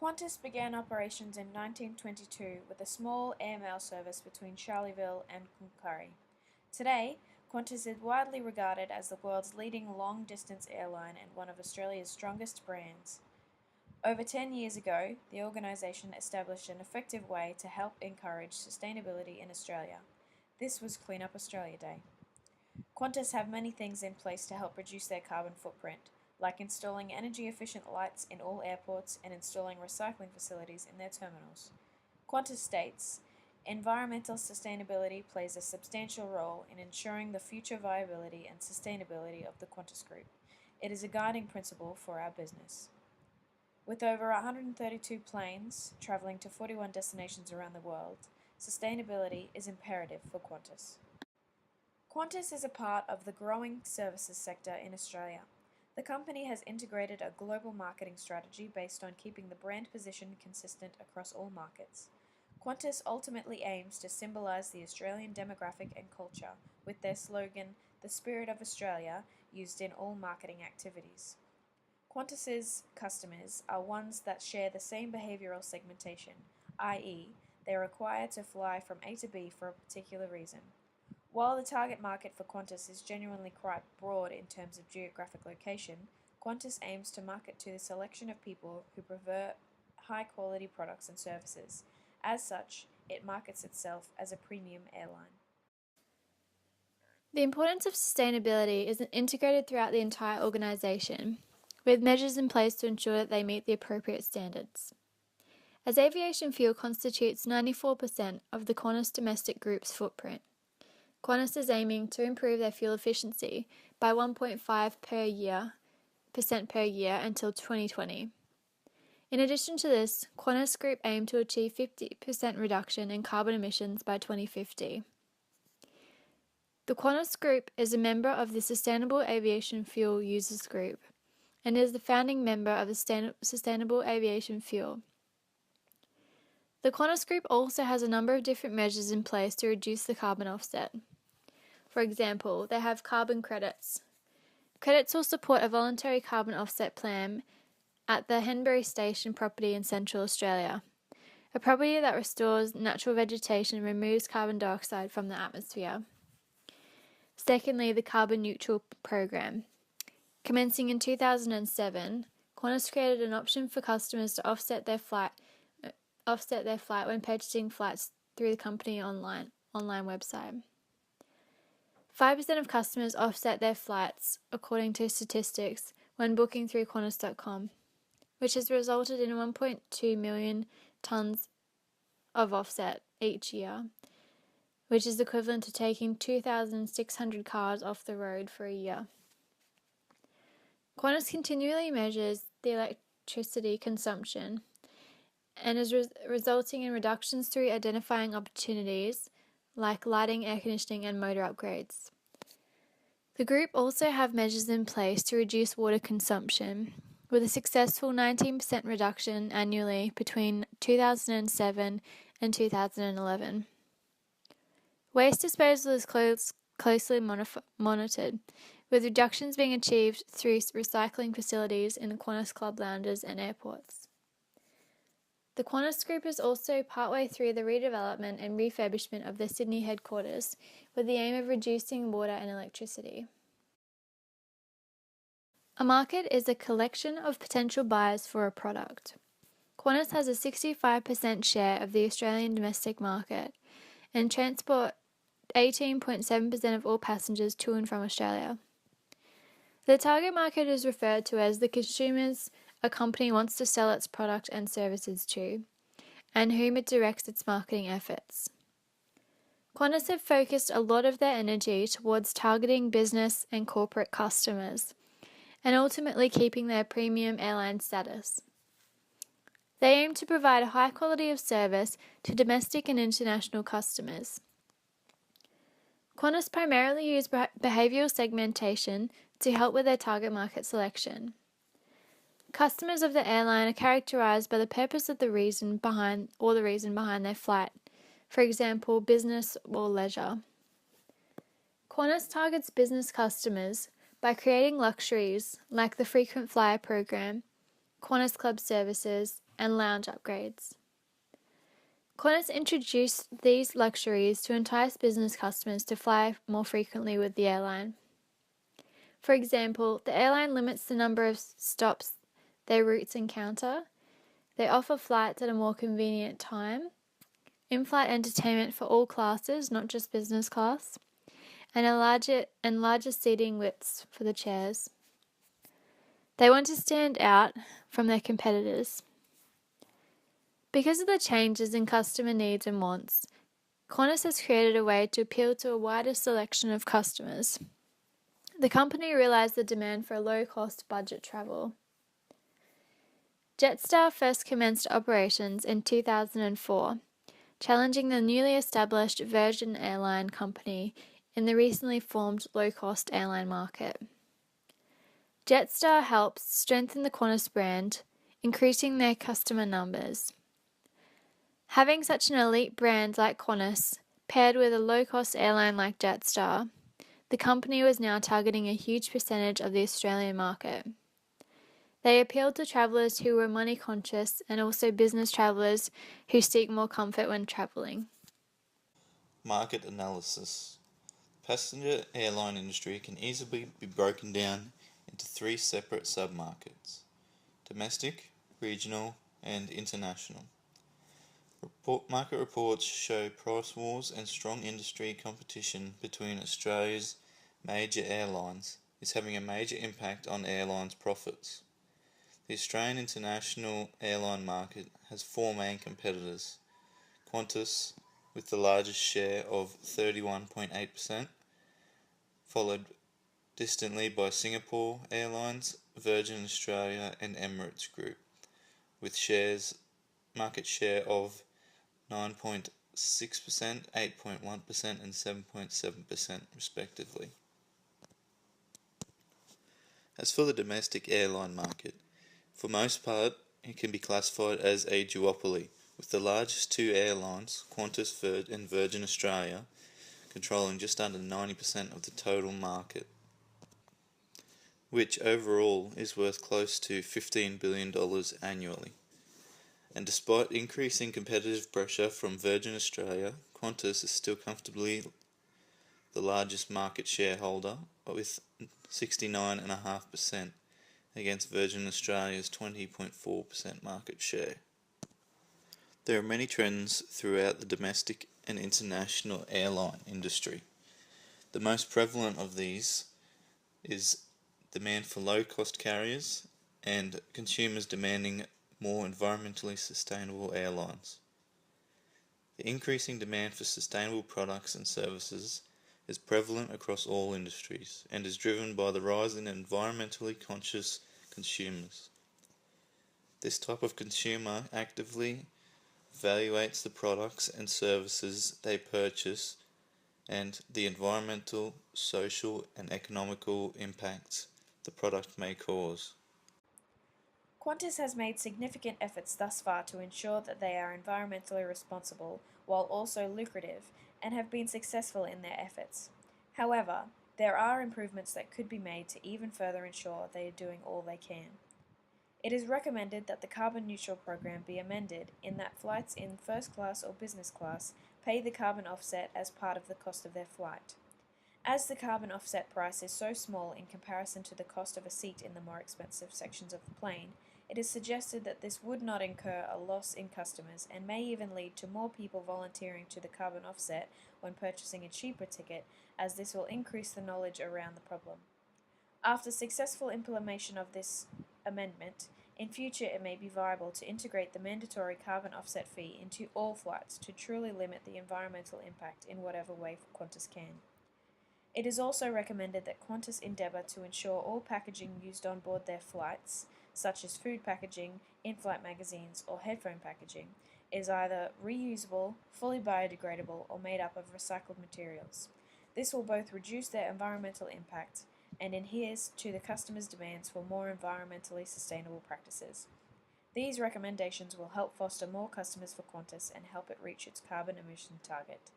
Qantas began operations in 1922 with a small airmail service between Charleville and Cloncurry. Today, Qantas is widely regarded as the world's leading long-distance airline and one of Australia's strongest brands. Over 10 years ago, the organisation established an effective way to help encourage sustainability in Australia. This was Clean Up Australia Day. Qantas have many things in place to help reduce their carbon footprint, like installing energy-efficient lights in all airports and installing recycling facilities in their terminals. Qantas states, environmental sustainability plays a substantial role in ensuring the future viability and sustainability of the Qantas Group. It is a guiding principle for our business. With over 132 planes travelling to 41 destinations around the world, sustainability is imperative for Qantas. Qantas is a part of the growing services sector in Australia. The company has integrated a global marketing strategy based on keeping the brand position consistent across all markets. Qantas ultimately aims to symbolise the Australian demographic and culture with their slogan, "The Spirit of Australia," used in all marketing activities. Qantas's customers are ones that share the same behavioural segmentation, i.e., they are required to fly from A to B for a particular reason. While the target market for Qantas is genuinely quite broad in terms of geographic location, Qantas aims to market to the selection of people who prefer high-quality products and services. As such, it markets itself as a premium airline. The importance of sustainability is integrated throughout the entire organisation, with measures in place to ensure that they meet the appropriate standards. As aviation fuel constitutes 94% of the Qantas domestic group's footprint, Qantas is aiming to improve their fuel efficiency by 1.5% per year until 2020. In addition to this, Qantas Group aim to achieve 50% reduction in carbon emissions by 2050. The Qantas Group is a member of the Sustainable Aviation Fuel Users Group and is the founding member of the Sustainable Aviation Fuel. The Qantas Group also has a number of different measures in place to reduce the carbon offset. For example, they have carbon credits. Credits will support a voluntary carbon offset plan at the Henbury Station property in Central Australia, a property that restores natural vegetation and removes carbon dioxide from the atmosphere. Secondly, the Carbon Neutral Program. Commencing in 2007, Qantas created an option for customers to offset their flight when purchasing flights through the company online website. 5% of customers offset their flights, according to statistics, when booking through Qantas.com, which has resulted in 1.2 million tonnes of offset each year, which is equivalent to taking 2,600 cars off the road for a year. Qantas continually measures the electricity consumption and is resulting in reductions through identifying opportunities like lighting, air conditioning and motor upgrades. The group also have measures in place to reduce water consumption, with a successful 19% reduction annually between 2007 and 2011. Waste disposal is closely monitored, with reductions being achieved through recycling facilities in the Qantas Club lounges and airports. The Qantas Group is also partway through the redevelopment and refurbishment of their Sydney headquarters, with the aim of reducing water and electricity. A market is a collection of potential buyers for a product. Qantas has a 65% share of the Australian domestic market and transport 18.7% of all passengers to and from Australia. The target market is referred to as the consumers a company wants to sell its product and services to, and whom it directs its marketing efforts. Qantas have focused a lot of their energy towards targeting business and corporate customers, and ultimately keeping their premium airline status. They aim to provide a high quality of service to domestic and international customers. Qantas primarily use behavioural segmentation to help with their target market selection. Customers of the airline are characterised by the purpose of the reason behind their flight, for example, business or leisure. Qantas targets business customers by creating luxuries like the frequent flyer program, Qantas Club services, and lounge upgrades. Qantas introduced these luxuries to entice business customers to fly more frequently with the airline. For example, the airline limits the number of stops their routes encounter. They offer flights at a more convenient time, in-flight entertainment for all classes, not just business class, and larger seating widths for the chairs. They want to stand out from their competitors. Because of the changes in customer needs and wants, Qantas has created a way to appeal to a wider selection of customers. The company realised the demand for low-cost budget travel. Jetstar first commenced operations in 2004, challenging the newly established Virgin Airline company in the recently formed low-cost airline market. Jetstar helps strengthen the Qantas brand, increasing their customer numbers. Having such an elite brand like Qantas, paired with a low-cost airline like Jetstar, the company was now targeting a huge percentage of the Australian market. They appealed to travellers who were money conscious and also business travellers who seek more comfort when travelling. Market analysis. Passenger airline industry can easily be broken down into three separate submarkets: domestic, regional, and international. Market reports show price wars and strong industry competition between Australia's major airlines is having a major impact on airlines' profits. The Australian international airline market has four main competitors: Qantas, with the largest share of 31.8%, followed distantly by Singapore Airlines, Virgin Australia and Emirates Group, with market share of 9.6%, 8.1% and 7.7% respectively. As for the domestic airline market, for most part it can be classified as a duopoly, with the largest two airlines, Qantas and Virgin Australia, controlling just under 90% of the total market, which overall is worth close to $15 billion annually. And despite increasing competitive pressure from Virgin Australia, Qantas is still comfortably the largest market shareholder with 69.5% against Virgin Australia's 20.4% market share. There are many trends throughout the domestic and international airline industry. The most prevalent of these is demand for low-cost carriers and consumers demanding more environmentally sustainable airlines. The increasing demand for sustainable products and services is prevalent across all industries and is driven by the rise in environmentally conscious consumers. This type of consumer actively evaluates the products and services they purchase and the environmental, social and economical impacts the product may cause. Qantas has made significant efforts thus far to ensure that they are environmentally responsible while also lucrative, and have been successful in their efforts. However, there are improvements that could be made to even further ensure they are doing all they can. It is recommended that the carbon neutral program be amended in that flights in first class or business class pay the carbon offset as part of the cost of their flight. As the carbon offset price is so small in comparison to the cost of a seat in the more expensive sections of the plane, it is suggested that this would not incur a loss in customers and may even lead to more people volunteering to the carbon offset when purchasing a cheaper ticket, as this will increase the knowledge around the problem. After successful implementation of this amendment, in future it may be viable to integrate the mandatory carbon offset fee into all flights to truly limit the environmental impact in whatever way Qantas can. It is also recommended that Qantas endeavour to ensure all packaging used on board their flights, such as food packaging, in-flight magazines or headphone packaging, is either reusable, fully biodegradable or made up of recycled materials. This will both reduce their environmental impact and adheres to the customers' demands for more environmentally sustainable practices. These recommendations will help foster more customers for Qantas and help it reach its carbon emission target.